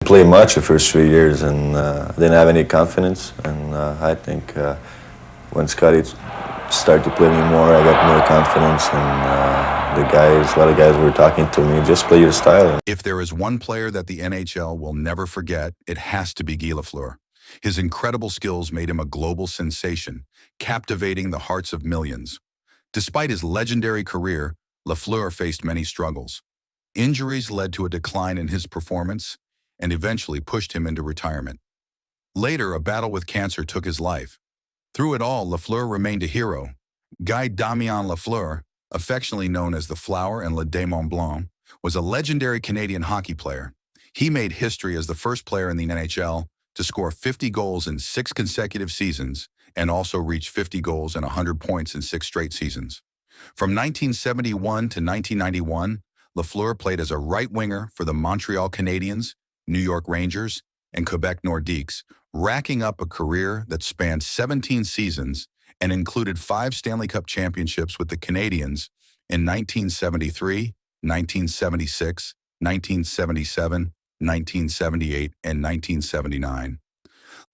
play much the first 3 years, and I didn't have any confidence. And I think when Scotty started to play me more, I got more confidence. And a lot of guys were talking to me, just play your style. If there is one player that the NHL will never forget, it has to be GuyLafleur. His incredible skills made him a global sensation, captivating the hearts of millions. Despite his legendary career, Lafleur faced many struggles. Injuries led to a decline in his performance and eventually pushed him into retirement. Later, a battle with cancer took his life. Through it all, Lafleur remained a hero. Guy Lafleur, affectionately known as the Flower and Le Démon Blanc, was a legendary Canadian hockey player. He made history as the first player in the NHL to score 50 goals in 6 consecutive seasons and also reach 50 goals and 100 points in 6 straight seasons. From 1971 to 1991, Lafleur played as a right winger for the Montreal Canadiens, New York Rangers, and Quebec Nordiques, racking up a career that spanned 17 seasons and included 5 Stanley Cup championships with the Canadiens in 1973, 1976, 1977, 1978, and 1979.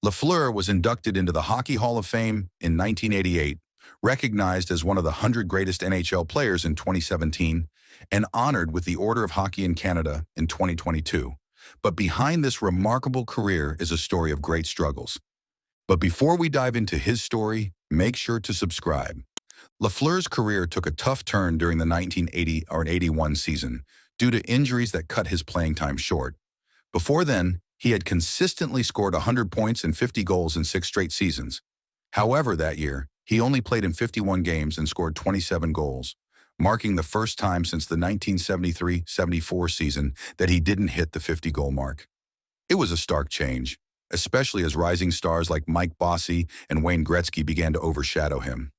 Lafleur was inducted into the Hockey Hall of Fame in 1988, recognized as one of the 100 greatest NHL players in 2017, and honored with the Order of Hockey in Canada in 2022. But behind this remarkable career is a story of great struggles. But before we dive into his story, make sure to subscribe. Lafleur's career took a tough turn during the 1980 or 81 season due to injuries that cut his playing time short. Before then, he had consistently scored 100 points and 50 goals in 6 straight seasons. However, that year, he only played in 51 games and scored 27 goals, marking the first time since the 1973-74 season that he didn't hit the 50-goal mark. It was a stark change, especially as rising stars like Mike Bossy and Wayne Gretzky began to overshadow him.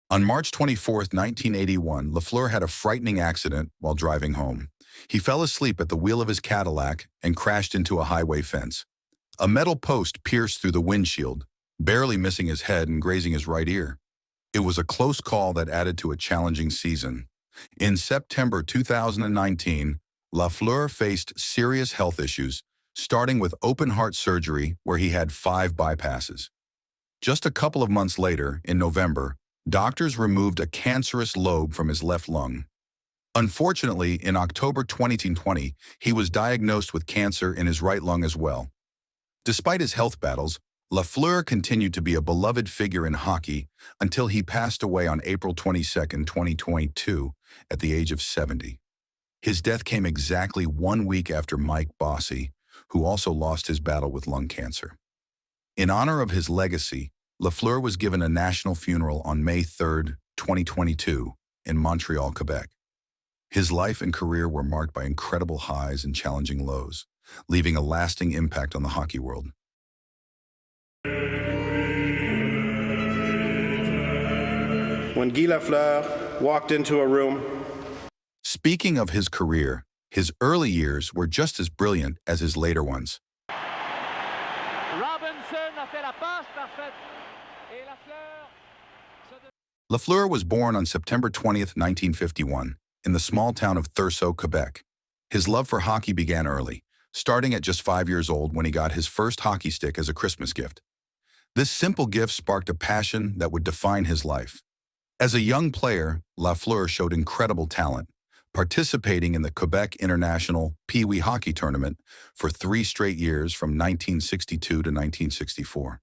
On March 24, 1981, Lafleur had a frightening accident while driving home. He fell asleep at the wheel of his Cadillac and crashed into a highway fence. A metal post pierced through the windshield, barely missing his head and grazing his right ear. It was a close call that added to a challenging season. In September 2019, Lafleur faced serious health issues, starting with open-heart surgery where he had 5 bypasses. Just a couple of months later, in November, doctors removed a cancerous lobe from his left lung. Unfortunately, in October 2020, he was diagnosed with cancer in his right lung as well. Despite his health battles, Lafleur continued to be a beloved figure in hockey until he passed away on April 22, 2022, at the age of 70. His death came exactly 1 week after Mike Bossy, who also lost his battle with lung cancer. In honor of his legacy, Lafleur was given a national funeral on May 3, 2022, in Montreal, Quebec. His life and career were marked by incredible highs and challenging lows, leaving a lasting impact on the hockey world. When Guy Lafleur walked into a room. Speaking of his career, his early years were just as brilliant as his later ones. Lafleur was born on September 20, 1951, in the small town of Thurso, Quebec. His love for hockey began early, starting at just 5 years old when he got his first hockey stick as a Christmas gift. This simple gift sparked a passion that would define his life. As a young player, Lafleur showed incredible talent, participating in the Quebec International Pee Wee Hockey Tournament for 3 straight years from 1962 to 1964.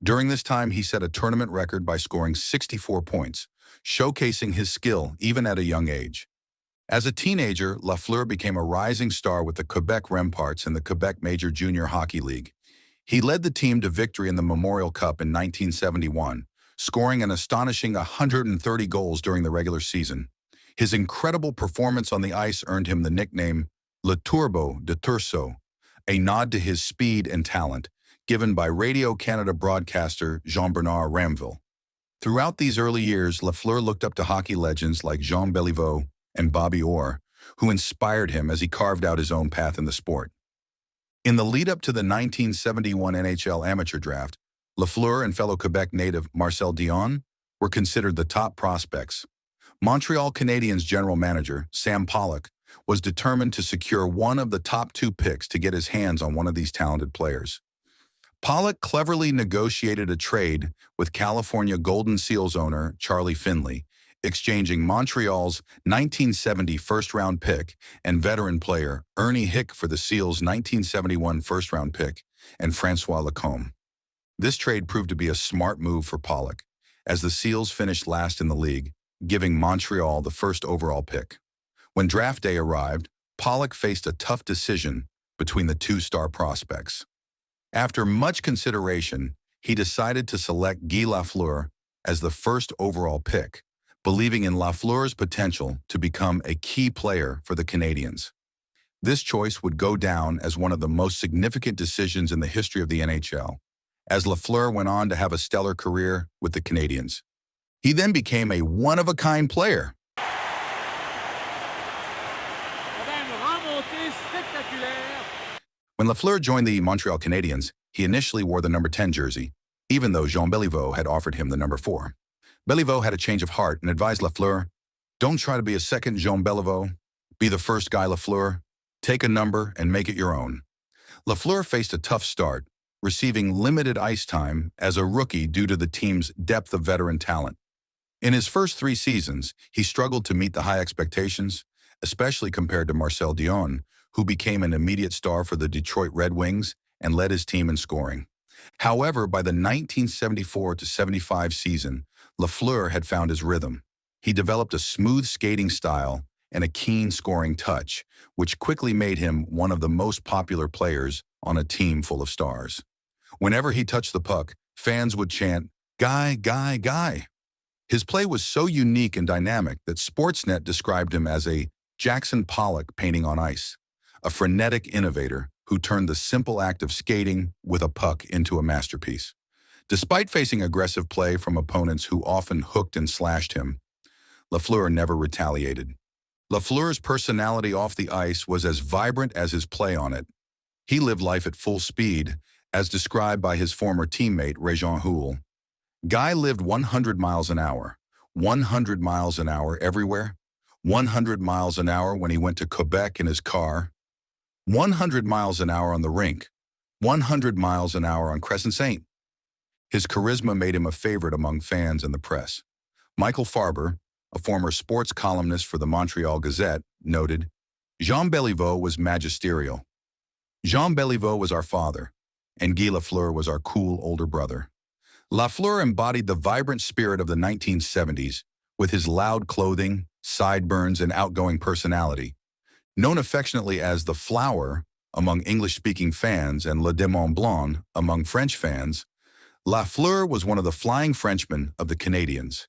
During this time, he set a tournament record by scoring 64 points, showcasing his skill even at a young age. As a teenager, Lafleur became a rising star with the Quebec Remparts in the Quebec Major Junior Hockey League. He led the team to victory in the Memorial Cup in 1971, scoring an astonishing 130 goals during the regular season. His incredible performance on the ice earned him the nickname Le Turbo de Thurso, a nod to his speed and talent, given by Radio-Canada broadcaster Jean-Bernard Ramville. Throughout these early years, Lafleur looked up to hockey legends like Jean Béliveau and Bobby Orr, who inspired him as he carved out his own path in the sport. In the lead-up to the 1971 NHL amateur draft, Lafleur and fellow Quebec native Marcel Dion were considered the top prospects. Montreal Canadiens general manager Sam Pollock was determined to secure one of the top 2 picks to get his hands on one of these talented players. Pollock cleverly negotiated a trade with California Golden Seals owner Charlie Finley, exchanging Montreal's 1970 first-round pick and veteran player Ernie Hick for the Seals' 1971 first-round pick and Francois Lacombe. This trade proved to be a smart move for Pollock, as the Seals finished last in the league, giving Montreal the first overall pick. When draft day arrived, Pollock faced a tough decision between the 2 star prospects. After much consideration, he decided to select GuyLafleur as the first overall pick, believing in Lafleur's potential to become a key player for the Canadiens. This choice would go down as one of the most significant decisions in the history of the NHL, as Lafleur went on to have a stellar career with the Canadiens. He then became a one-of-a-kind player. When Lafleur joined the Montreal Canadiens, he initially wore the number 10 jersey, even though Jean Béliveau had offered him the number 4. Béliveau had a change of heart and advised Lafleur, "Don't try to be a second Jean Béliveau. Be the first Guy Lafleur. Take a number and make it your own." Lafleur faced a tough start, receiving limited ice time as a rookie due to the team's depth of veteran talent. In his first 3 seasons, he struggled to meet the high expectations, especially compared to Marcel Dionne, who became an immediate star for the Detroit Red Wings and led his team in scoring. However, by the 1974-75 season, Lafleur had found his rhythm. He developed a smooth skating style and a keen scoring touch, which quickly made him one of the most popular players on a team full of stars. Whenever he touched the puck, fans would chant, "Guy, Guy, Guy." His play was so unique and dynamic that Sportsnet described him as a Jackson Pollock painting on ice, a frenetic innovator who turned the simple act of skating with a puck into a masterpiece. Despite facing aggressive play from opponents who often hooked and slashed him, Lafleur never retaliated. Lafleur's personality off the ice was as vibrant as his play on it. He lived life at full speed, as described by his former teammate Réjean Houle. Guy lived 100 miles an hour, 100 miles an hour everywhere, 100 miles an hour when he went to Quebec in his car, 100 miles an hour on the rink, 100 miles an hour on Crescent St. His charisma made him a favorite among fans and the press. Michael Farber, a former sports columnist for the Montreal Gazette, noted, "Jean Béliveau was magisterial. Jean Béliveau was our father, and Guy Lafleur was our cool older brother." Lafleur embodied the vibrant spirit of the 1970s with his loud clothing, sideburns, and outgoing personality. Known affectionately as the Flower among English-speaking fans and Le Démon Blanc among French fans, Lafleur was one of the Flying Frenchmen of the Canadiens.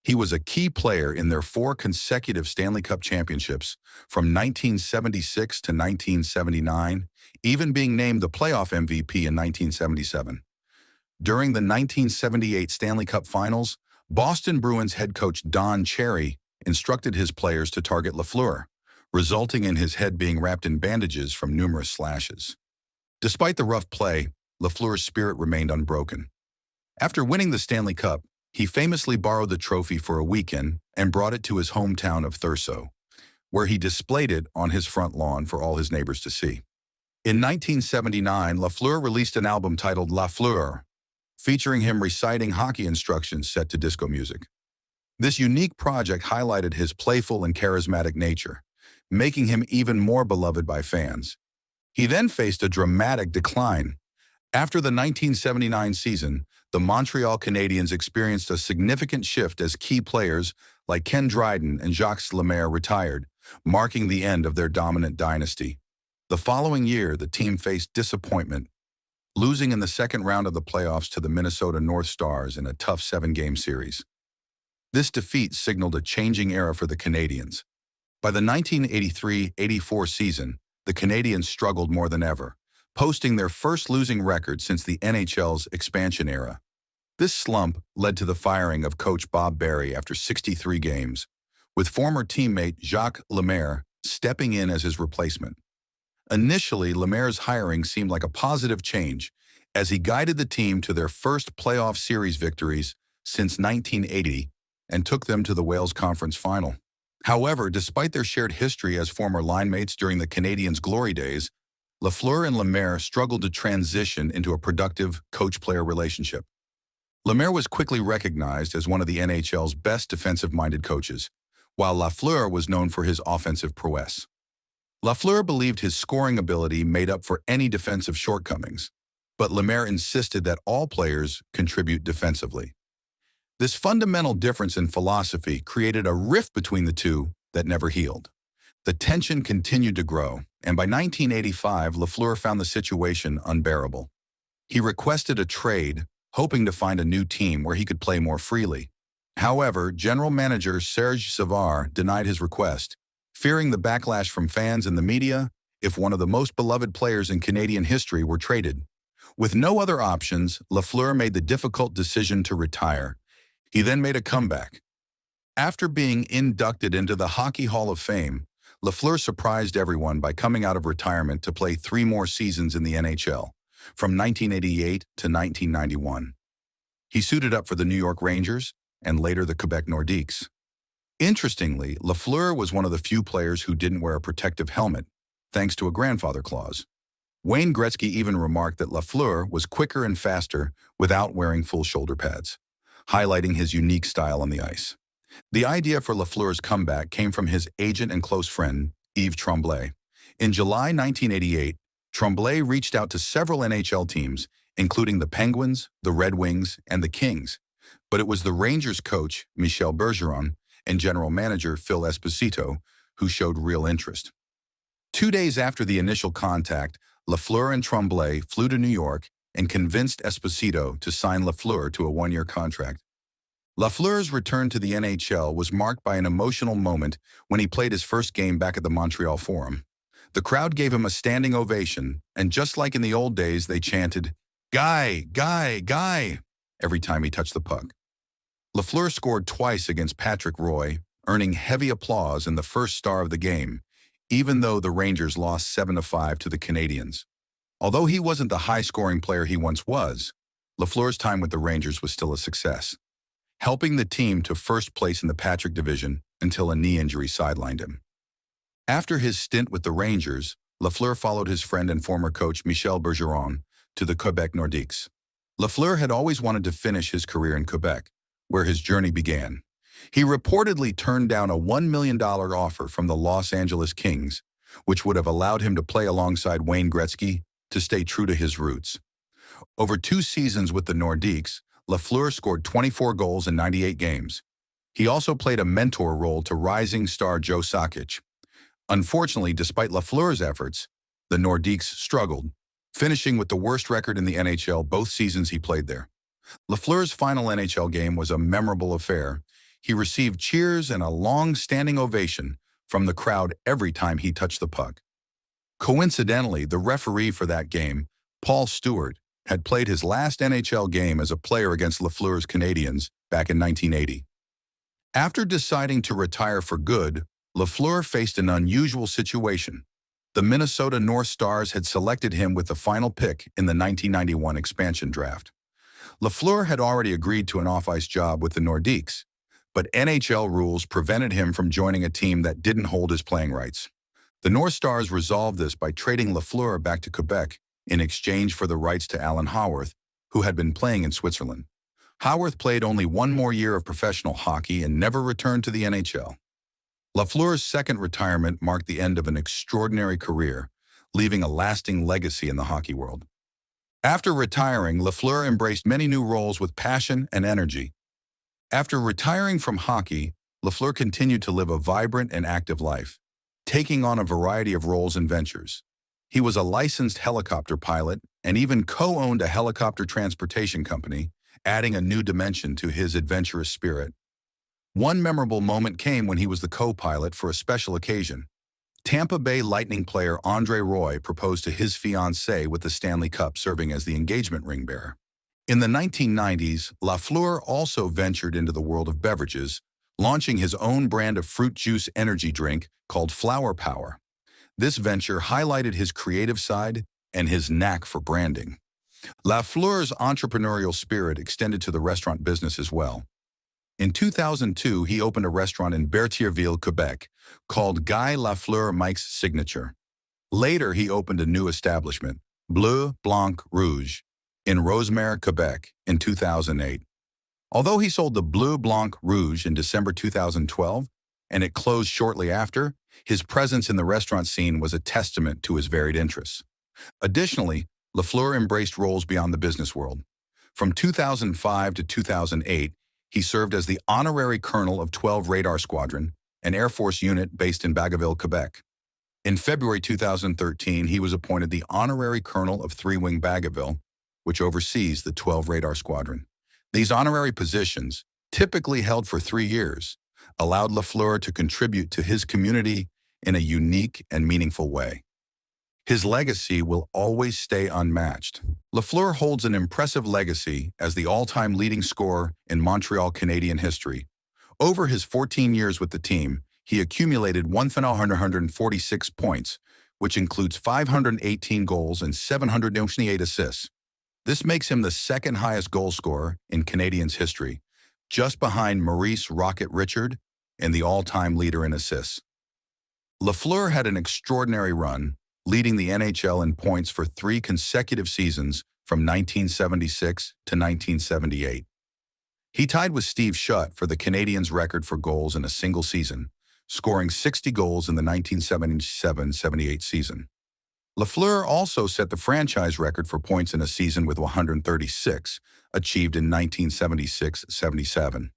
He was a key player in their 4 consecutive Stanley Cup championships from 1976 to 1979, even being named the playoff MVP in 1977. During the 1978 Stanley Cup Finals, Boston Bruins head coach Don Cherry instructed his players to target Lafleur, resulting in his head being wrapped in bandages from numerous slashes. Despite the rough play, Lafleur's spirit remained unbroken. After winning the Stanley Cup, he famously borrowed the trophy for a weekend and brought it to his hometown of Thurso, where he displayed it on his front lawn for all his neighbors to see. In 1979, Lafleur released an album titled Lafleur, featuring him reciting hockey instructions set to disco music. This unique project highlighted his playful and charismatic nature, making him even more beloved by fans. He then faced a dramatic decline. After the 1979 season, the Montreal Canadiens experienced a significant shift as key players like Ken Dryden and Jacques Lemaire retired, marking the end of their dominant dynasty. The following year, the team faced disappointment, losing in the second round of the playoffs to the Minnesota North Stars in a tough 7-game series. This defeat signaled a changing era for the Canadiens. By the 1983-84 season, the Canadiens struggled more than ever, posting their first losing record since the NHL's expansion era. This slump led to the firing of coach Bob Barry after 63 games, with former teammate Jacques Lemaire stepping in as his replacement. Initially, Lemaire's hiring seemed like a positive change, as he guided the team to their first playoff series victories since 1980 and took them to the Wales Conference Final. However, despite their shared history as former line mates during the Canadiens' glory days, Lafleur and Lemaire struggled to transition into a productive coach-player relationship. Lemaire was quickly recognized as one of the NHL's best defensive-minded coaches, while Lafleur was known for his offensive prowess. Lafleur believed his scoring ability made up for any defensive shortcomings, but Lemaire insisted that all players contribute defensively. This fundamental difference in philosophy created a rift between the two that never healed. The tension continued to grow, and by 1985, Lafleur found the situation unbearable. He requested a trade, hoping to find a new team where he could play more freely. However, general manager Serge Savard denied his request, fearing the backlash from fans and the media if one of the most beloved players in Canadian history were traded. With no other options, Lafleur made the difficult decision to retire. He then made a comeback. After being inducted into the Hockey Hall of Fame, Lafleur surprised everyone by coming out of retirement to play 3 more seasons in the NHL, from 1988 to 1991. He suited up for the New York Rangers and later the Quebec Nordiques. Interestingly, Lafleur was one of the few players who didn't wear a protective helmet, thanks to a grandfather clause. Wayne Gretzky even remarked that Lafleur was quicker and faster without wearing full shoulder pads, highlighting his unique style on the ice. The idea for Lafleur's comeback came from his agent and close friend, Yves Tremblay. In July 1988, Tremblay reached out to several NHL teams, including the Penguins, the Red Wings, and the Kings. But it was the Rangers coach, Michel Bergeron, and general manager Phil Esposito who showed real interest. 2 days after the initial contact, Lafleur and Tremblay flew to New York and convinced Esposito to sign Lafleur to a 1-year contract. Lafleur's return to the NHL was marked by an emotional moment when he played his first game back at the Montreal Forum. The crowd gave him a standing ovation, and just like in the old days, they chanted, "Guy, Guy, Guy," every time he touched the puck. Lafleur scored twice against Patrick Roy, earning heavy applause and the first star of the game, even though the Rangers lost 7-5 to the Canadiens. Although he wasn't the high-scoring player he once was, Lafleur's time with the Rangers was still a success, helping the team to first place in the Patrick division until a knee injury sidelined him. After his stint with the Rangers, Lafleur followed his friend and former coach Michel Bergeron to the Quebec Nordiques. Lafleur had always wanted to finish his career in Quebec, where his journey began. He reportedly turned down a $1 million offer from the Los Angeles Kings, which would have allowed him to play alongside Wayne Gretzky to stay true to his roots. Over 2 seasons with the Nordiques, Lafleur scored 24 goals in 98 games. He also played a mentor role to rising star Joe Sakic. Unfortunately, despite Lafleur's efforts, the Nordiques struggled, finishing with the worst record in the NHL both seasons he played there. Lafleur's final NHL game was a memorable affair. He received cheers and a long-standing ovation from the crowd every time he touched the puck. Coincidentally, the referee for that game, Paul Stewart, had played his last NHL game as a player against Lafleur's Canadiens back in 1980. After deciding to retire for good, Lafleur faced an unusual situation. The Minnesota North Stars had selected him with the final pick in the 1991 expansion draft. Lafleur had already agreed to an off-ice job with the Nordiques, but NHL rules prevented him from joining a team that didn't hold his playing rights. The North Stars resolved this by trading Lafleur back to Quebec in exchange for the rights to Alan Howarth, who had been playing in Switzerland. Howarth played only 1 more year of professional hockey and never returned to the NHL. Lafleur's second retirement marked the end of an extraordinary career, leaving a lasting legacy in the hockey world. After retiring, Lafleur embraced many new roles with passion and energy. After retiring from hockey, Lafleur continued to live a vibrant and active life, taking on a variety of roles and ventures. He was a licensed helicopter pilot and even co-owned a helicopter transportation company, adding a new dimension to his adventurous spirit. One memorable moment came when he was the co-pilot for a special occasion. Tampa Bay Lightning player Andre Roy proposed to his fiancée with the Stanley Cup serving as the engagement ring bearer. In the 1990s, Lafleur also ventured into the world of beverages, launching his own brand of fruit juice energy drink called Flower Power. This venture highlighted his creative side and his knack for branding. Lafleur's entrepreneurial spirit extended to the restaurant business as well. In 2002, he opened a restaurant in Berthierville, Quebec, called GuyLafleur Mike's Signature. Later, he opened a new establishment, Bleu Blanc Rouge, in Rosemère, Quebec, in 2008. Although he sold the Bleu Blanc Rouge in December 2012, and it closed shortly after, his presence in the restaurant scene was a testament to his varied interests. Additionally, Lafleur embraced roles beyond the business world. From 2005 to 2008, he served as the honorary colonel of 12 Radar Squadron, an Air Force unit based in Bagotville, Quebec. In February 2013, he was appointed the honorary colonel of 3-Wing Bagotville, which oversees the 12 Radar Squadron. These honorary positions, typically held for 3 years, allowed Lafleur to contribute to his community in a unique and meaningful way. His legacy will always stay unmatched. Lafleur holds an impressive legacy as the all-time leading scorer in Montreal Canadian history. Over his 14 years with the team, he accumulated 1,146 points, which includes 518 goals and 798 assists. This makes him the second highest goal scorer in Canadiens history, just behind Maurice "Rocket" Richard and the all-time leader in assists. Lafleur had an extraordinary run, leading the NHL in points for 3 consecutive seasons from 1976 to 1978. He tied with Steve Shutt for the Canadiens' record for goals in a single season, scoring 60 goals in the 1977-78 season. Lafleur also set the franchise record for points in a season with 136, achieved in 1976-77.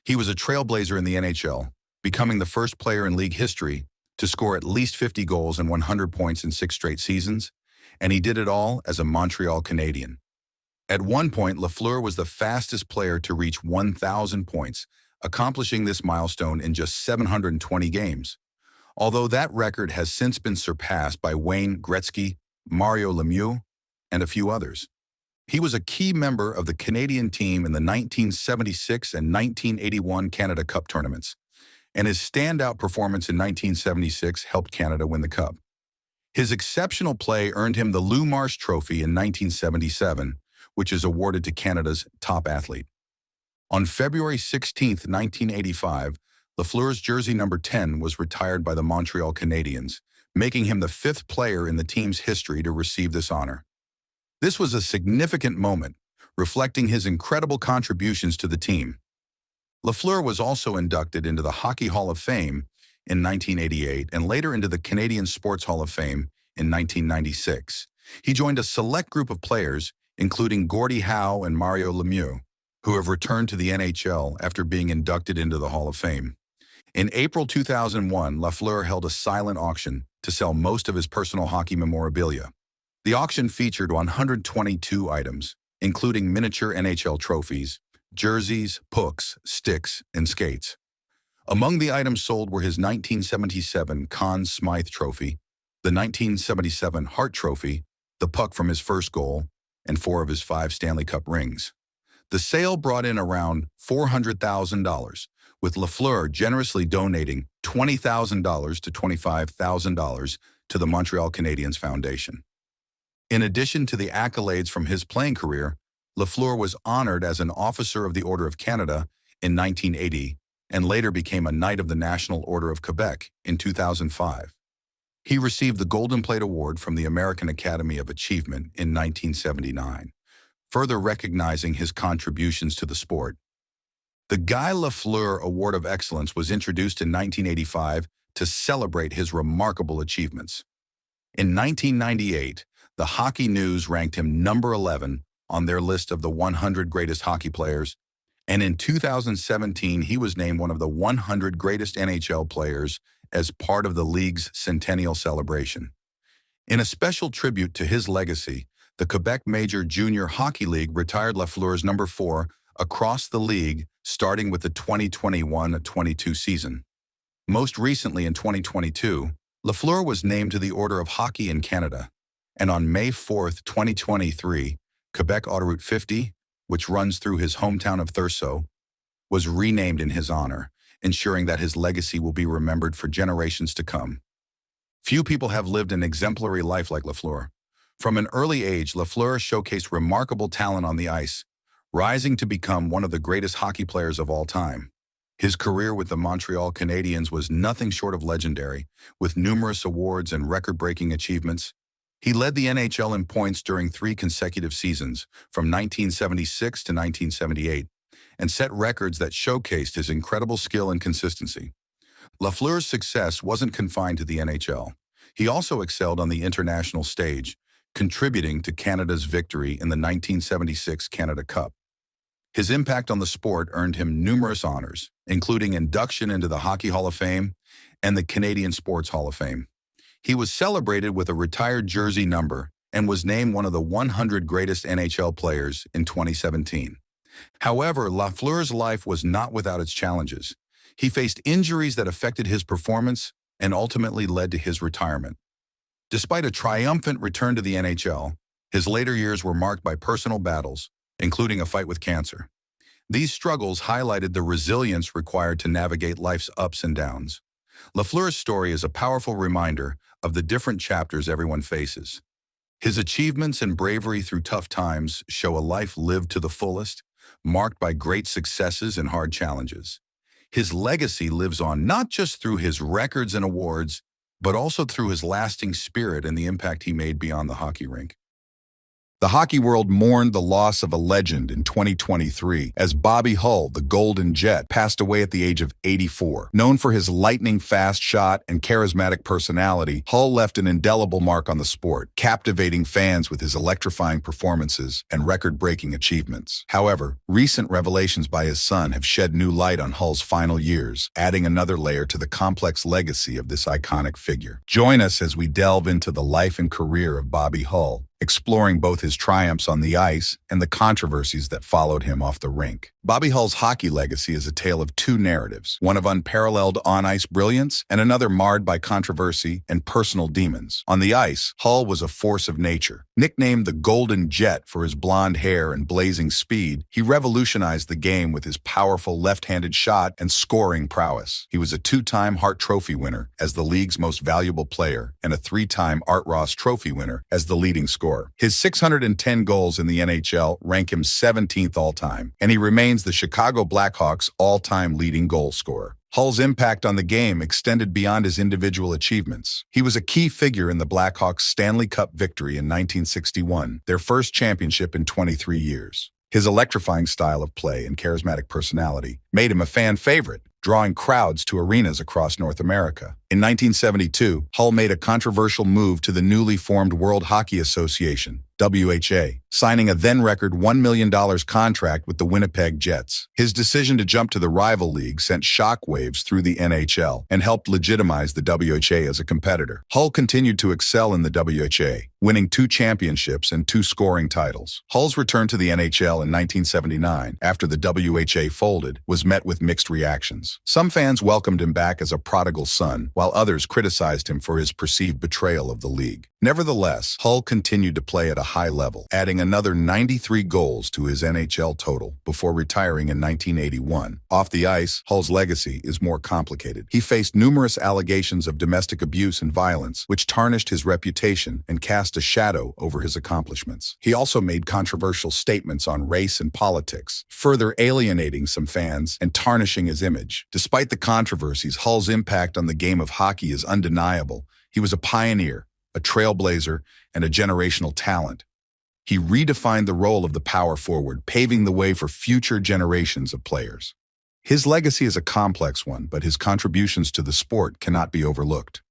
He was a trailblazer in the NHL, becoming the first player in league history to score at least 50 goals and 100 points in 6 straight seasons, and he did it all as a Montreal Canadien. At one point, Lafleur was the fastest player to reach 1,000 points, accomplishing this milestone in just 720 games. Although that record has since been surpassed by Wayne Gretzky, Mario Lemieux, and a few others. He was a key member of the Canadian team in the 1976 and 1981 Canada Cup tournaments, and his standout performance in 1976 helped Canada win the Cup. His exceptional play earned him the Lou Marsh Trophy in 1977, which is awarded to Canada's top athlete. On February 16, 1985, Lafleur's jersey number 10 was retired by the Montreal Canadiens, making him the 5th player in the team's history to receive this honor. This was a significant moment, reflecting his incredible contributions to the team. Lafleur was also inducted into the Hockey Hall of Fame in 1988 and later into the Canadian Sports Hall of Fame in 1996. He joined a select group of players, including Gordie Howe and Mario Lemieux, who have returned to the NHL after being inducted into the Hall of Fame. In April 2001, Lafleur held a silent auction to sell most of his personal hockey memorabilia. The auction featured 122 items, including miniature NHL trophies, jerseys, pucks, sticks, and skates. Among the items sold were his 1977 Conn Smythe Trophy, the 1977 Hart Trophy, the puck from his first goal, and 4 of his 5 Stanley Cup rings. The sale brought in around $400,000, with Lafleur generously donating $20,000 to $25,000 to the Montreal Canadiens Foundation. In addition to the accolades from his playing career, Lafleur was honored as an Officer of the Order of Canada in 1980 and later became a Knight of the National Order of Quebec in 2005. He received the Golden Plate Award from the American Academy of Achievement in 1979, further recognizing his contributions to the sport. The Guy Lafleur Award of Excellence was introduced in 1985 to celebrate his remarkable achievements. In 1998, the Hockey News ranked him number 11 on their list of the 100 greatest hockey players, and in 2017, he was named one of the 100 greatest NHL players as part of the league's centennial celebration. In a special tribute to his legacy, the Quebec Major Junior Hockey League retired Lafleur's number 4 across the league, starting with the 2021-22 season. Most recently in 2022, Lafleur was named to the Order of Hockey in Canada, and on May 4, 2023, Quebec Autoroute 50, which runs through his hometown of Thurso, was renamed in his honor, ensuring that his legacy will be remembered for generations to come. Few people have lived an exemplary life like Lafleur. From an early age, Lafleur showcased remarkable talent on the ice, rising to become one of the greatest hockey players of all time. His career with the Montreal Canadiens was nothing short of legendary, with numerous awards and record-breaking achievements. He led the NHL in points during 3 consecutive seasons, from 1976 to 1978, and set records that showcased his incredible skill and consistency. Lafleur's success wasn't confined to the NHL. He also excelled on the international stage, contributing to Canada's victory in the 1976 Canada Cup. His impact on the sport earned him numerous honors, including induction into the Hockey Hall of Fame and the Canadian Sports Hall of Fame. He was celebrated with a retired jersey number and was named one of the 100 greatest NHL players in 2017. However, Lafleur's life was not without its challenges. He faced injuries that affected his performance and ultimately led to his retirement. Despite a triumphant return to the NHL, his later years were marked by personal battles, including a fight with cancer. These struggles highlighted the resilience required to navigate life's ups and downs. Lafleur's story is a powerful reminder of the different chapters everyone faces. His achievements and bravery through tough times show a life lived to the fullest, marked by great successes and hard challenges. His legacy lives on not just through his records and awards, but also through his lasting spirit and the impact he made beyond the hockey rink. The hockey world mourned the loss of a legend in 2023 as Bobby Hull, the Golden Jet, passed away at the age of 84. Known for his lightning-fast shot and charismatic personality, Hull left an indelible mark on the sport, captivating fans with his electrifying performances and record-breaking achievements. However, recent revelations by his son have shed new light on Hull's final years, adding another layer to the complex legacy of this iconic figure. Join us as we delve into the life and career of Bobby Hull, exploring both his triumphs on the ice and the controversies that followed him off the rink. Bobby Hull's hockey legacy is a tale of 2 narratives, one of unparalleled on-ice brilliance and another marred by controversy and personal demons. On the ice, Hull was a force of nature. Nicknamed the Golden Jet for his blonde hair and blazing speed, he revolutionized the game with his powerful left-handed shot and scoring prowess. He was a 2-time Hart Trophy winner as the league's most valuable player and a 3-time Art Ross Trophy winner as the leading scorer. His 610 goals in the NHL rank him 17th all-time, and he remains the Chicago Blackhawks' all-time leading goal scorer. Hull's impact on the game extended beyond his individual achievements. He was a key figure in the Blackhawks' Stanley Cup victory in 1961, their first championship in 23 years. His electrifying style of play and charismatic personality made him a fan favorite, drawing crowds to arenas across North America. In 1972, Hull made a controversial move to the newly formed World Hockey Association, WHA, signing a then-record $1 million contract with the Winnipeg Jets. His decision to jump to the rival league sent shockwaves through the NHL and helped legitimize the WHA as a competitor. Hull continued to excel in the WHA, winning 2 championships and 2 scoring titles. Hull's return to the NHL in 1979, after the WHA folded, was met with mixed reactions. Some fans welcomed him back as a prodigal son, while others criticized him for his perceived betrayal of the league. Nevertheless, Hull continued to play at a high level, adding another 93 goals to his NHL total before retiring in 1981. Off the ice, Hull's legacy is more complicated. He faced numerous allegations of domestic abuse and violence, which tarnished his reputation and cast a shadow over his accomplishments. He also made controversial statements on race and politics, further alienating some fans and tarnishing his image. Despite the controversies, Hull's impact on the game of hockey is undeniable. He was a pioneer, a trailblazer, and a generational talent. He redefined the role of the power forward, paving the way for future generations of players. His legacy is a complex one, but his contributions to the sport cannot be overlooked.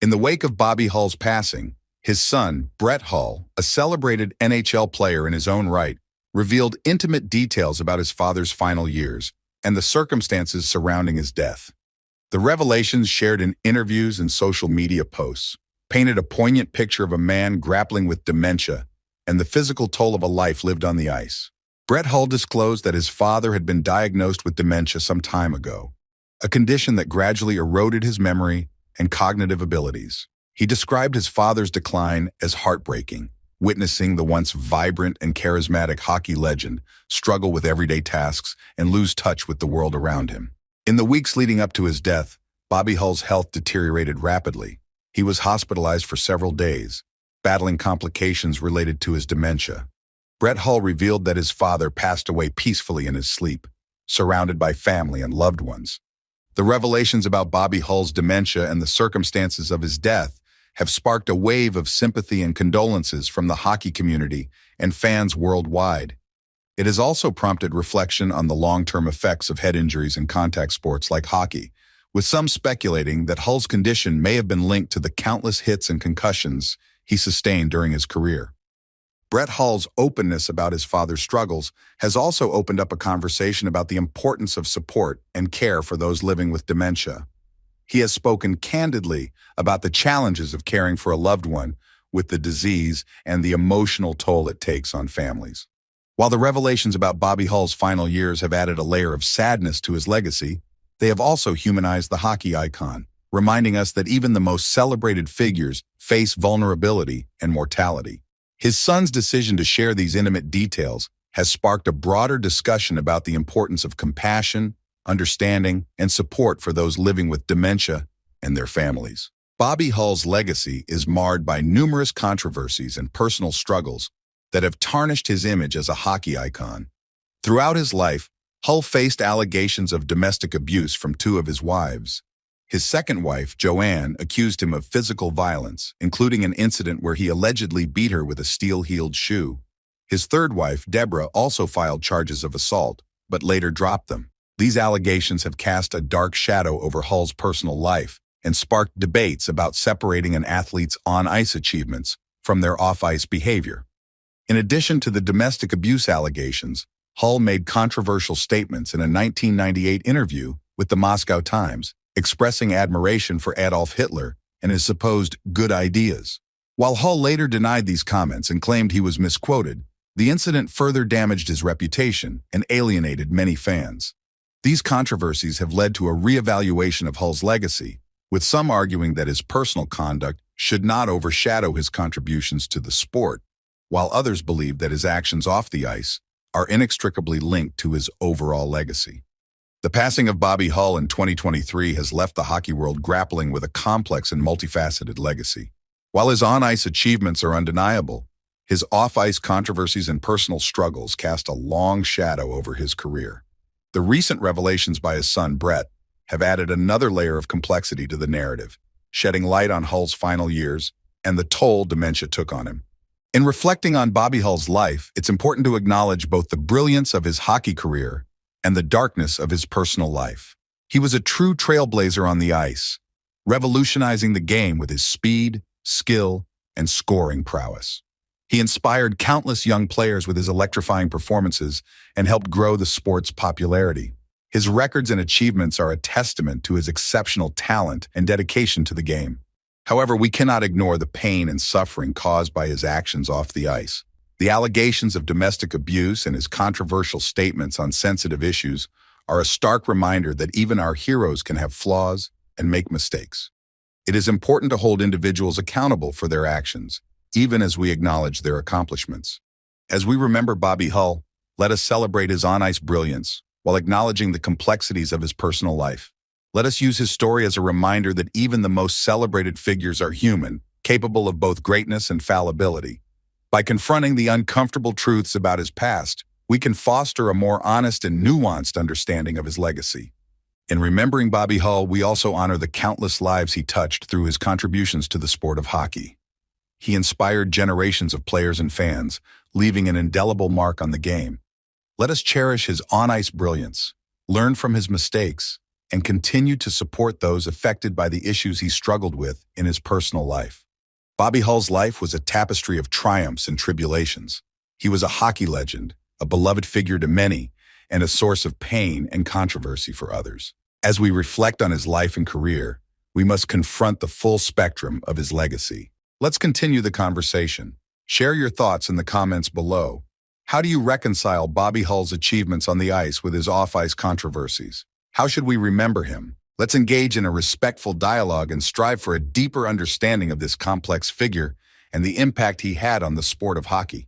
In the wake of Bobby Hull's passing, his son, Brett Hull, a celebrated NHL player in his own right, revealed intimate details about his father's final years and the circumstances surrounding his death. The revelations, shared in interviews and social media posts, painted a poignant picture of a man grappling with dementia and the physical toll of a life lived on the ice. Brett Hull disclosed that his father had been diagnosed with dementia some time ago, a condition that gradually eroded his memory and cognitive abilities. He described his father's decline as heartbreaking, witnessing the once vibrant and charismatic hockey legend struggle with everyday tasks and lose touch with the world around him. In the weeks leading up to his death, Bobby Hull's health deteriorated rapidly. He was hospitalized for several days, battling complications related to his dementia. Brett Hull revealed that his father passed away peacefully in his sleep, surrounded by family and loved ones. The revelations about Bobby Hull's dementia and the circumstances of his death have sparked a wave of sympathy and condolences from the hockey community and fans worldwide. It has also prompted reflection on the long-term effects of head injuries in contact sports like hockey, with some speculating that Hull's condition may have been linked to the countless hits and concussions he sustained during his career. Brett Hull's openness about his father's struggles has also opened up a conversation about the importance of support and care for those living with dementia. He has spoken candidly about the challenges of caring for a loved one with the disease and the emotional toll it takes on families. While the revelations about Bobby Hull's final years have added a layer of sadness to his legacy, they have also humanized the hockey icon, reminding us that even the most celebrated figures face vulnerability and mortality. His son's decision to share these intimate details has sparked a broader discussion about the importance of compassion, understanding, and support for those living with dementia and their families. Bobby Hull's legacy is marred by numerous controversies and personal struggles that have tarnished his image as a hockey icon. Throughout his life, Hull faced allegations of domestic abuse from two of his wives. His second wife, Joanne, accused him of physical violence, including an incident where he allegedly beat her with a steel-heeled shoe. His third wife, Deborah, also filed charges of assault, but later dropped them. These allegations have cast a dark shadow over Hull's personal life and sparked debates about separating an athlete's on-ice achievements from their off-ice behavior. In addition to the domestic abuse allegations, Hull made controversial statements in a 1998 interview with the Moscow Times, expressing admiration for Adolf Hitler and his supposed good ideas. While Hull later denied these comments and claimed he was misquoted, the incident further damaged his reputation and alienated many fans. These controversies have led to a reevaluation of Hull's legacy, with some arguing that his personal conduct should not overshadow his contributions to the sport, while others believe that his actions off the ice are inextricably linked to his overall legacy. The passing of Bobby Hull in 2023 has left the hockey world grappling with a complex and multifaceted legacy. While his on-ice achievements are undeniable, his off-ice controversies and personal struggles cast a long shadow over his career. The recent revelations by his son, Brett, have added another layer of complexity to the narrative, shedding light on Hull's final years and the toll dementia took on him. In reflecting on Bobby Hull's life, it's important to acknowledge both the brilliance of his hockey career and the darkness of his personal life. He was a true trailblazer on the ice, revolutionizing the game with his speed, skill, and scoring prowess. He inspired countless young players with his electrifying performances and helped grow the sport's popularity. His records and achievements are a testament to his exceptional talent and dedication to the game. However, we cannot ignore the pain and suffering caused by his actions off the ice. The allegations of domestic abuse and his controversial statements on sensitive issues are a stark reminder that even our heroes can have flaws and make mistakes. It is important to hold individuals accountable for their actions, even as we acknowledge their accomplishments. As we remember Bobby Hull, let us celebrate his on-ice brilliance while acknowledging the complexities of his personal life. Let us use his story as a reminder that even the most celebrated figures are human, capable of both greatness and fallibility. By confronting the uncomfortable truths about his past, we can foster a more honest and nuanced understanding of his legacy. In remembering Bobby Hull, we also honor the countless lives he touched through his contributions to the sport of hockey. He inspired generations of players and fans, leaving an indelible mark on the game. Let us cherish his on-ice brilliance, learn from his mistakes, and continue to support those affected by the issues he struggled with in his personal life. Bobby Hull's life was a tapestry of triumphs and tribulations. He was a hockey legend, a beloved figure to many, and a source of pain and controversy for others. As we reflect on his life and career, we must confront the full spectrum of his legacy. Let's continue the conversation. Share your thoughts in the comments below. How do you reconcile Bobby Hull's achievements on the ice with his off-ice controversies? How should we remember him? Let's engage in a respectful dialogue and strive for a deeper understanding of this complex figure and the impact he had on the sport of hockey.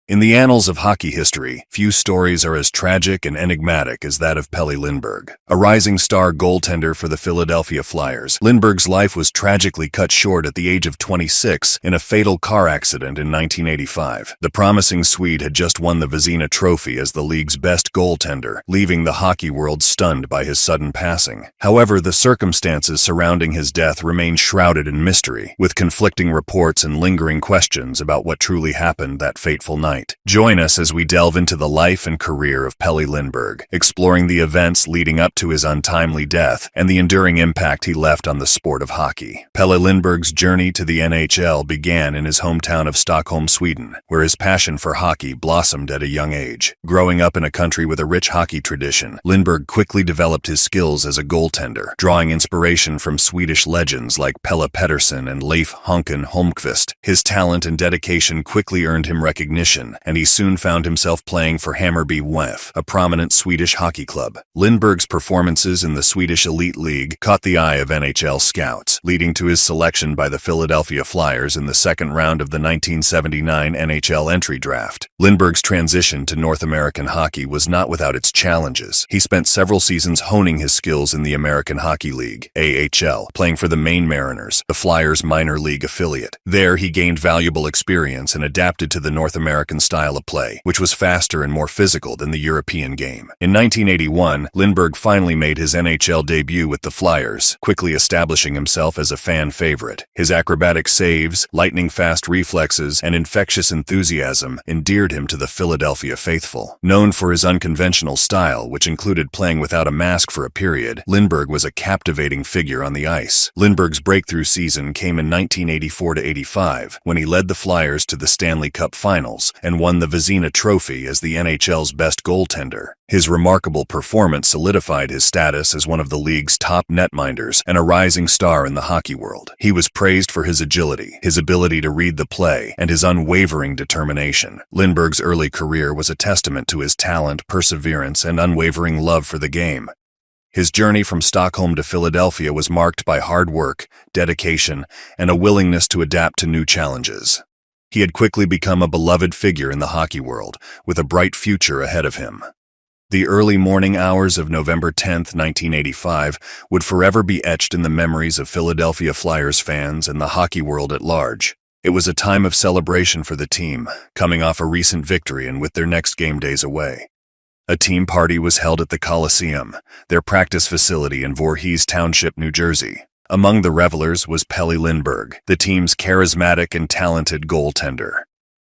In the annals of hockey history, few stories are as tragic and enigmatic as that of Pelle Lindbergh. A rising star goaltender for the Philadelphia Flyers, Lindbergh's life was tragically cut short at the age of 26 in a fatal car accident in 1985. The promising Swede had just won the Vezina Trophy as the league's best goaltender, leaving the hockey world stunned by his sudden passing. However, the circumstances surrounding his death remain shrouded in mystery, with conflicting reports and lingering questions about what truly happened that fateful night. Join us as we delve into the life and career of Pelle Lindbergh, exploring the events leading up to his untimely death and the enduring impact he left on the sport of hockey. Pelle Lindbergh's journey to the NHL began in his hometown of Stockholm, Sweden, where his passion for hockey blossomed at a young age. Growing up in a country with a rich hockey tradition, Lindbergh quickly developed his skills as a goaltender, drawing inspiration from Swedish legends like Pelle Pettersson and Leif "Honken" Holmqvist. His talent and dedication quickly earned him recognition, and he soon found himself playing for Hammarby WF, a prominent Swedish hockey club. Lindbergh's performances in the Swedish Elite League caught the eye of NHL scouts, leading to his selection by the Philadelphia Flyers in the second round of the 1979 NHL entry draft. Lindbergh's transition to North American hockey was not without its challenges. He spent several seasons honing his skills in the American Hockey League, AHL, playing for the Maine Mariners, the Flyers' minor league affiliate. There, he gained valuable experience and adapted to the North American style of play, which was faster and more physical than the European game. In 1981, Lindbergh finally made his NHL debut with the Flyers, quickly establishing himself as a fan favorite. His acrobatic saves, lightning-fast reflexes, and infectious enthusiasm endeared him to the Philadelphia faithful. Known for his unconventional style, which included playing without a mask for a period, Lindbergh was a captivating figure on the ice. Lindbergh's breakthrough season came in 1984-85, when he led the Flyers to the Stanley Cup Finals and won the Vezina Trophy as the NHL's best goaltender. His remarkable performance solidified his status as one of the league's top netminders and a rising star in the hockey world. He was praised for his agility, his ability to read the play, and his unwavering determination. Lindbergh's early career was a testament to his talent, perseverance, and unwavering love for the game. His journey from Stockholm to Philadelphia was marked by hard work, dedication, and a willingness to adapt to new challenges. He had quickly become a beloved figure in the hockey world, with a bright future ahead of him. The early morning hours of November 10, 1985, would forever be etched in the memories of Philadelphia Flyers fans and the hockey world at large. It was a time of celebration for the team, coming off a recent victory and with their next game days away. A team party was held at the Coliseum, their practice facility in Voorhees Township, New Jersey. Among the revelers was Pelle Lindbergh, the team's charismatic and talented goaltender.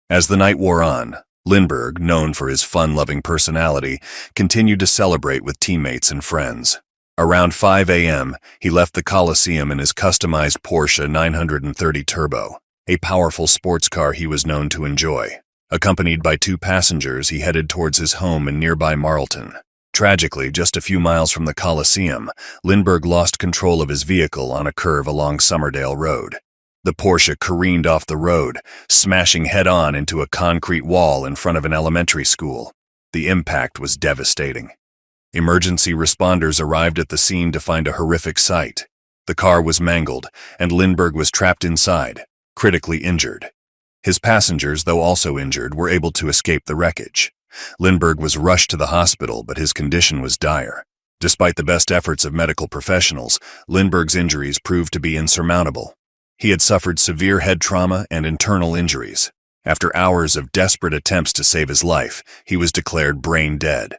As the night wore on, Lindbergh, known for his fun-loving personality, continued to celebrate with teammates and friends. Around 5 a.m., he left the Coliseum in his customized Porsche 930 Turbo, a powerful sports car he was known to enjoy. Accompanied by 2 passengers, he headed towards his home in nearby Marlton. Tragically, just a few miles from the Coliseum, Lindbergh lost control of his vehicle on a curve along Summerdale Road. The Porsche careened off the road, smashing head-on into a concrete wall in front of an elementary school. The impact was devastating. Emergency responders arrived at the scene to find a horrific sight. The car was mangled, and Lindbergh was trapped inside, critically injured. His passengers, though also injured, were able to escape the wreckage. Lindbergh was rushed to the hospital, but his condition was dire. Despite the best efforts of medical professionals, Lindbergh's injuries proved to be insurmountable. He had suffered severe head trauma and internal injuries. After hours of desperate attempts to save his life, he was declared brain dead.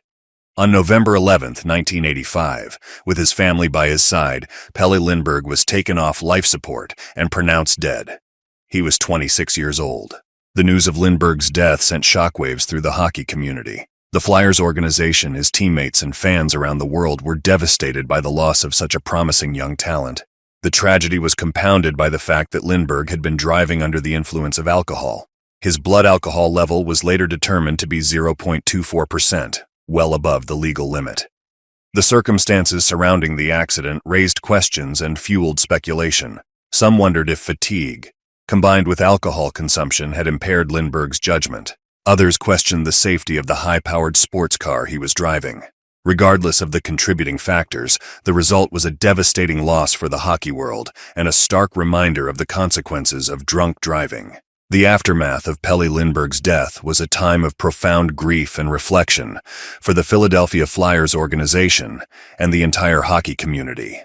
On November 11, 1985, with his family by his side, Pelle Lindbergh was taken off life support and pronounced dead. He was 26 years old. The news of Lindbergh's death sent shockwaves through the hockey community. The Flyers organization, his teammates, and fans around the world were devastated by the loss of such a promising young talent. The tragedy was compounded by the fact that Lindbergh had been driving under the influence of alcohol. His blood alcohol level was later determined to be 0.24%, well above the legal limit. The circumstances surrounding the accident raised questions and fueled speculation. Some wondered if fatigue, combined with alcohol consumption, had impaired Lindbergh's judgment. Others questioned the safety of the high-powered sports car he was driving. Regardless of the contributing factors, the result was a devastating loss for the hockey world and a stark reminder of the consequences of drunk driving. The aftermath of Pelle Lindbergh's death was a time of profound grief and reflection for the Philadelphia Flyers organization and the entire hockey community.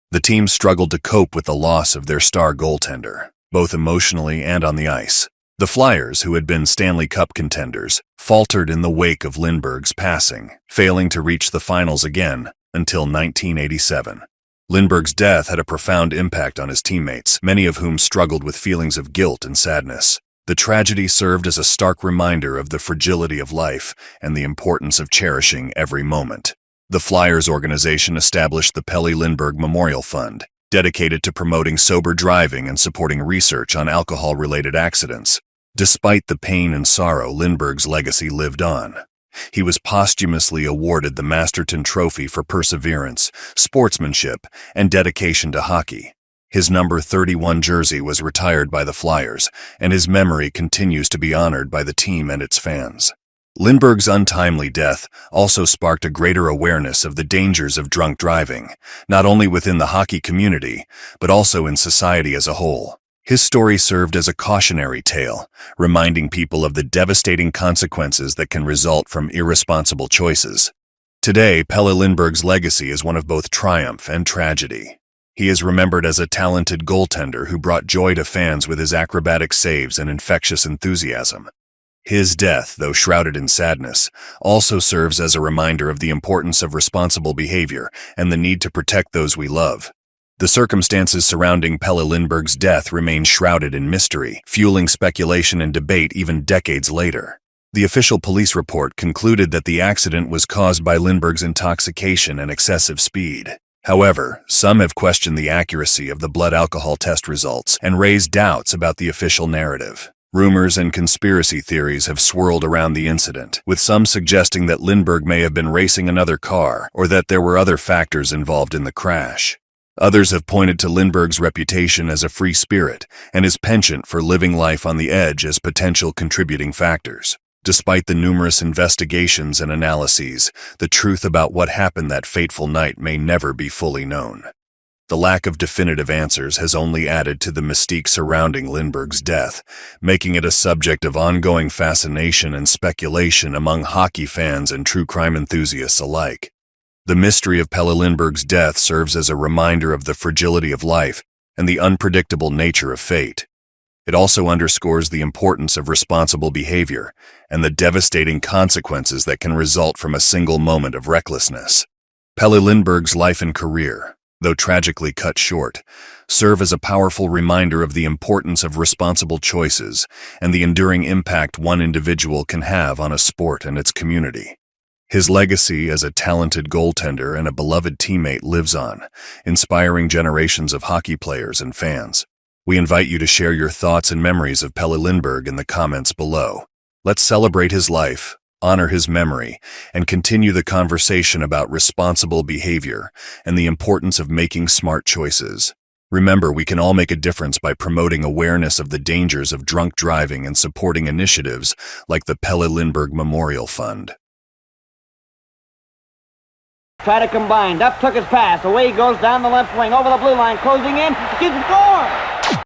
The team struggled to cope with the loss of their star goaltender, both emotionally and on the ice. The Flyers, who had been Stanley Cup contenders, faltered in the wake of Lindbergh's passing, failing to reach the finals again until 1987. Lindbergh's death had a profound impact on his teammates, many of whom struggled with feelings of guilt and sadness. The tragedy served as a stark reminder of the fragility of life and the importance of cherishing every moment. The Flyers organization established the Pelle Lindbergh Memorial Fund, dedicated to promoting sober driving and supporting research on alcohol-related accidents. Despite the pain and sorrow, Lindbergh's legacy lived on. He was posthumously awarded the Masterton Trophy for perseverance, sportsmanship, and dedication to hockey. His number 31 jersey was retired by the Flyers, and his memory continues to be honored by the team and its fans. Lindbergh's untimely death also sparked a greater awareness of the dangers of drunk driving, not only within the hockey community, but also in society as a whole. His story served as a cautionary tale, reminding people of the devastating consequences that can result from irresponsible choices. Today, Pelle Lindbergh's legacy is one of both triumph and tragedy. He is remembered as a talented goaltender who brought joy to fans with his acrobatic saves and infectious enthusiasm. His death, though shrouded in sadness, also serves as a reminder of the importance of responsible behavior and the need to protect those we love. The circumstances surrounding Pelle Lindbergh's death remain shrouded in mystery, fueling speculation and debate even decades later. The official police report concluded that the accident was caused by Lindbergh's intoxication and excessive speed. However, some have questioned the accuracy of the blood alcohol test results and raised doubts about the official narrative. Rumors and conspiracy theories have swirled around the incident, with some suggesting that Lindbergh may have been racing another car or that there were other factors involved in the crash. Others have pointed to Lindbergh's reputation as a free spirit and his penchant for living life on the edge as potential contributing factors. Despite the numerous investigations and analyses, the truth about what happened that fateful night may never be fully known. The lack of definitive answers has only added to the mystique surrounding Lindbergh's death, making it a subject of ongoing fascination and speculation among hockey fans and true crime enthusiasts alike. The mystery of Pelle Lindbergh's death serves as a reminder of the fragility of life and the unpredictable nature of fate. It also underscores the importance of responsible behavior and the devastating consequences that can result from a single moment of recklessness. Pelle Lindbergh's life and career, though tragically cut short, serve as a powerful reminder of the importance of responsible choices and the enduring impact one individual can have on a sport and its community. His legacy as a talented goaltender and a beloved teammate lives on, inspiring generations of hockey players and fans. We invite you to share your thoughts and memories of Pelle Lindbergh in the comments below. Let's celebrate his life, honor his memory, and continue the conversation about responsible behavior and the importance of making smart choices. Remember, we can all make a difference by promoting awareness of the dangers of drunk driving and supporting initiatives like the Pelle Lindbergh Memorial Fund. Try to combine. Duff took his pass. Away he goes down the left wing, over the blue line, closing in. Gives score!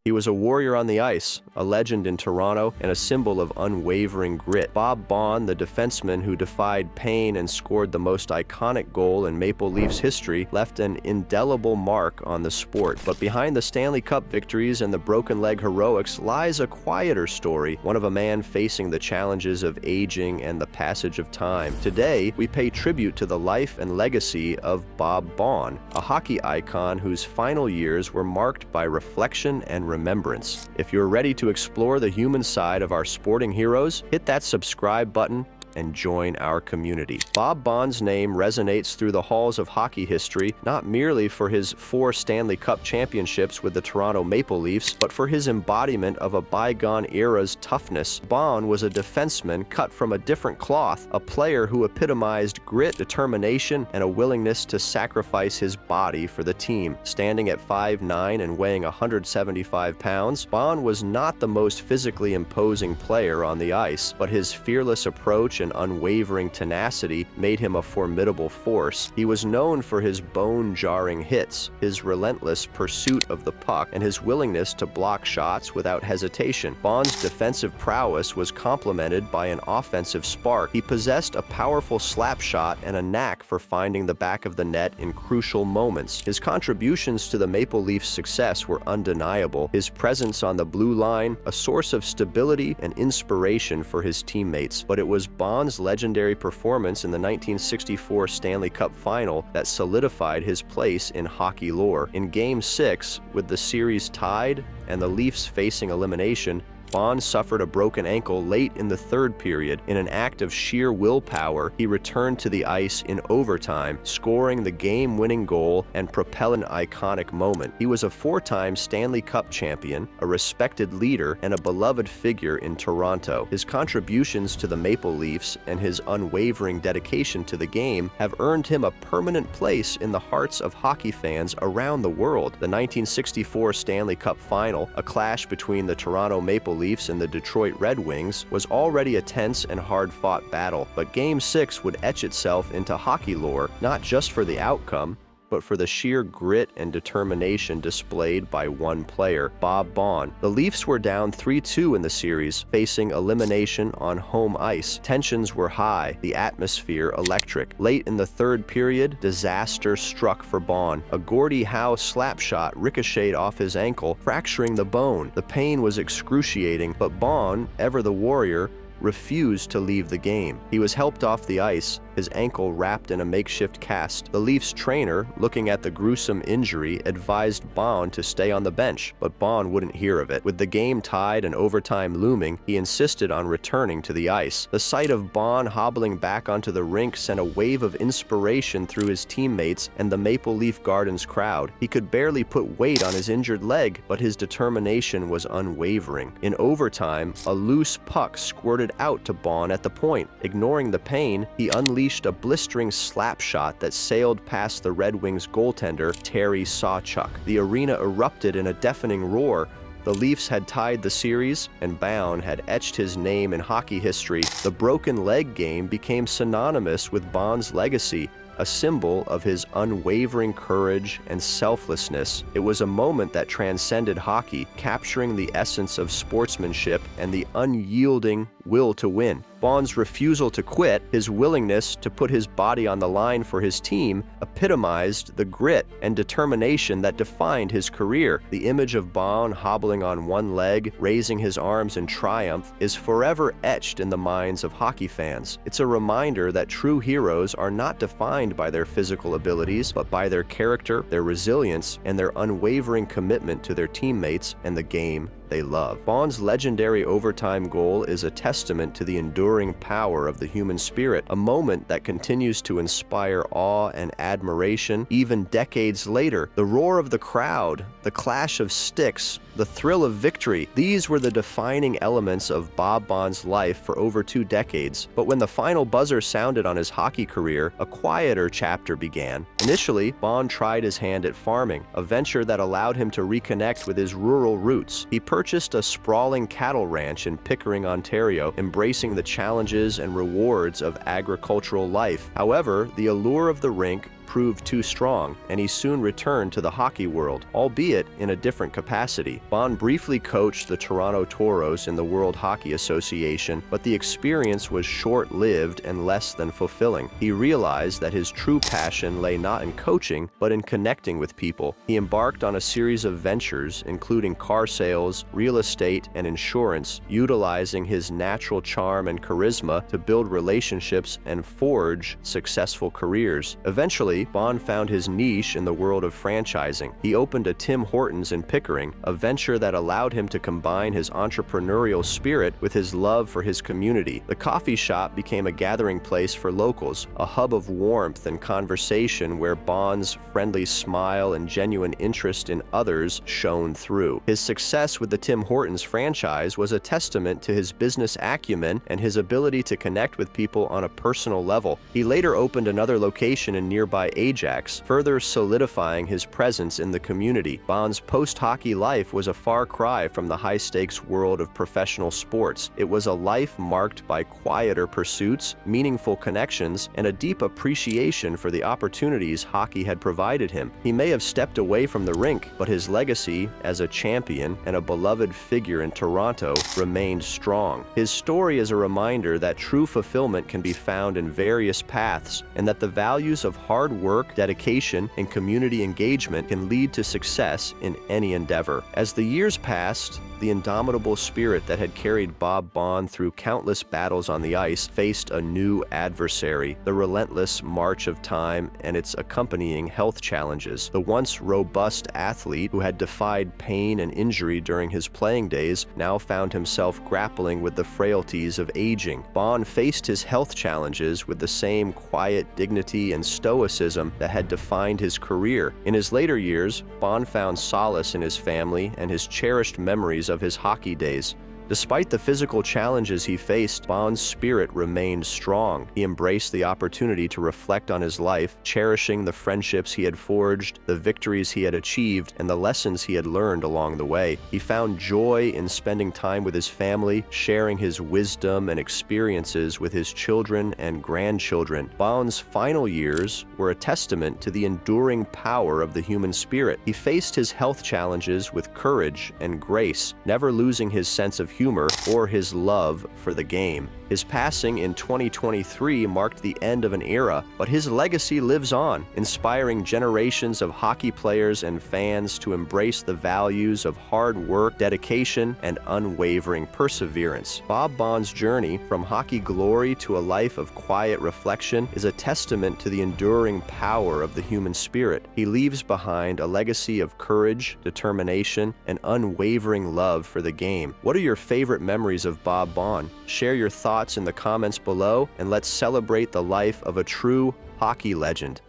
He was a warrior on the ice, a legend in Toronto, and a symbol of unwavering grit. Bob Baun, the defenseman who defied pain and scored the most iconic goal in Maple Leafs history, left an indelible mark on the sport. But behind the Stanley Cup victories and the broken leg heroics lies a quieter story, one of a man facing the challenges of aging and the passage of time. Today, we pay tribute to the life and legacy of Bob Baun, a hockey icon whose final years were marked by reflection and remembrance. If you're ready to explore the human side of our sporting heroes, hit that subscribe button and join our community. Bob Baun's name resonates through the halls of hockey history, not merely for his 4 Stanley Cup championships with the Toronto Maple Leafs, but for his embodiment of a bygone era's toughness. Baun was a defenseman cut from a different cloth, a player who epitomized grit, determination, and a willingness to sacrifice his body for the team. Standing at 5'9" and weighing 175 pounds, Baun was not the most physically imposing player on the ice, but his fearless approach and unwavering tenacity made him a formidable force. He was known for his bone-jarring hits, his relentless pursuit of the puck, and his willingness to block shots without hesitation. Bond's defensive prowess was complemented by an offensive spark. He possessed a powerful slap shot and a knack for finding the back of the net in crucial moments. His contributions to the Maple Leafs' success were undeniable. His presence on the blue line, a source of stability and inspiration for his teammates. But it was Bond's legendary performance in the 1964 Stanley Cup Final that solidified his place in hockey lore. In Game 6, with the series tied and the Leafs facing elimination, Bond suffered a broken ankle late in the third period. In an act of sheer willpower, he returned to the ice in overtime, scoring the game-winning goal and propelling an iconic moment. He was a four-time Stanley Cup champion, a respected leader, and a beloved figure in Toronto. His contributions to the Maple Leafs and his unwavering dedication to the game have earned him a permanent place in the hearts of hockey fans around the world. The 1964 Stanley Cup Final, a clash between the Toronto Maple Leafs and the Detroit Red Wings, was already a tense and hard-fought battle, but Game 6 would etch itself into hockey lore, not just for the outcome, but for the sheer grit and determination displayed by one player, Bob Baun. The Leafs were down 3-2 in the series, facing elimination on home ice. Tensions were high, the atmosphere electric. Late in the third period, disaster struck for Baun. A Gordie Howe slap shot ricocheted off his ankle, fracturing the bone. The pain was excruciating, but Baun, ever the warrior, refused to leave the game. He was helped off the ice, his ankle wrapped in a makeshift cast. The Leafs trainer, looking at the gruesome injury, advised Baun to stay on the bench, but Baun wouldn't hear of it. With the game tied and overtime looming, he insisted on returning to the ice. The sight of Baun hobbling back onto the rink sent a wave of inspiration through his teammates and the Maple Leaf Gardens crowd. He could barely put weight on his injured leg, but his determination was unwavering. In overtime, a loose puck squirted out to Baun at the point. Ignoring the pain, he unleashed a blistering slap shot that sailed past the Red Wings goaltender, Terry Sawchuk. The arena erupted in a deafening roar. The Leafs had tied the series, and Baun had etched his name in hockey history. The broken leg game became synonymous with Baun's legacy, a symbol of his unwavering courage and selflessness. It was a moment that transcended hockey, capturing the essence of sportsmanship and the unyielding will to win. Baun's refusal to quit, his willingness to put his body on the line for his team, epitomized the grit and determination that defined his career. The image of Baun hobbling on one leg, raising his arms in triumph, is forever etched in the minds of hockey fans. It's a reminder that true heroes are not defined by their physical abilities, but by their character, their resilience, and their unwavering commitment to their teammates and the game they love. Baun's legendary overtime goal is a testament to the enduring power of the human spirit, a moment that continues to inspire awe and admiration even decades later. The roar of the crowd, the clash of sticks, the thrill of victory, these were the defining elements of Bob Baun's life for over 2 decades. But when the final buzzer sounded on his hockey career, a quieter chapter began. Initially, Baun tried his hand at farming, a venture that allowed him to reconnect with his rural roots. He purchased a sprawling cattle ranch in Pickering, Ontario, embracing the challenges and rewards of agricultural life. However, the allure of the rink proved too strong, and he soon returned to the hockey world, albeit in a different capacity. Baun briefly coached the Toronto Toros in the World Hockey Association, but the experience was short-lived and less than fulfilling. He realized that his true passion lay not in coaching, but in connecting with people. He embarked on a series of ventures, including car sales, real estate, and insurance, utilizing his natural charm and charisma to build relationships and forge successful careers. Eventually, Baun found his niche in the world of franchising. He opened a Tim Hortons in Pickering, a venture that allowed him to combine his entrepreneurial spirit with his love for his community. The coffee shop became a gathering place for locals, a hub of warmth and conversation where Baun's friendly smile and genuine interest in others shone through. His success with the Tim Hortons franchise was a testament to his business acumen and his ability to connect with people on a personal level. He later opened another location in nearby Ajax, further solidifying his presence in the community. Bond's post-hockey life was a far cry from the high-stakes world of professional sports. It was a life marked by quieter pursuits, meaningful connections, and a deep appreciation for the opportunities hockey had provided him. He may have stepped away from the rink, but his legacy as a champion and a beloved figure in Toronto remained strong. His story is a reminder that true fulfillment can be found in various paths, and that the values of hard work, dedication, and community engagement can lead to success in any endeavor. As the years passed, the indomitable spirit that had carried Bob Bond through countless battles on the ice faced a new adversary: the relentless march of time and its accompanying health challenges. The once robust athlete who had defied pain and injury during his playing days now found himself grappling with the frailties of aging. Bond faced his health challenges with the same quiet dignity and stoicism that had defined his career. In his later years, Bond found solace in his family and his cherished memories of his hockey days. Despite the physical challenges he faced, Bond's spirit remained strong. He embraced the opportunity to reflect on his life, cherishing the friendships he had forged, the victories he had achieved, and the lessons he had learned along the way. He found joy in spending time with his family, sharing his wisdom and experiences with his children and grandchildren. Bond's final years were a testament to the enduring power of the human spirit. He faced his health challenges with courage and grace, never losing his sense of humor or his love for the game. His passing in 2023 marked the end of an era, but his legacy lives on, inspiring generations of hockey players and fans to embrace the values of hard work, dedication, and unwavering perseverance. Bob Bond's journey from hockey glory to a life of quiet reflection is a testament to the enduring power of the human spirit. He leaves behind a legacy of courage, determination, and unwavering love for the game. What are your favorite memories of Bob Bond? Share your thoughts in the comments below, and let's celebrate the life of a true hockey legend.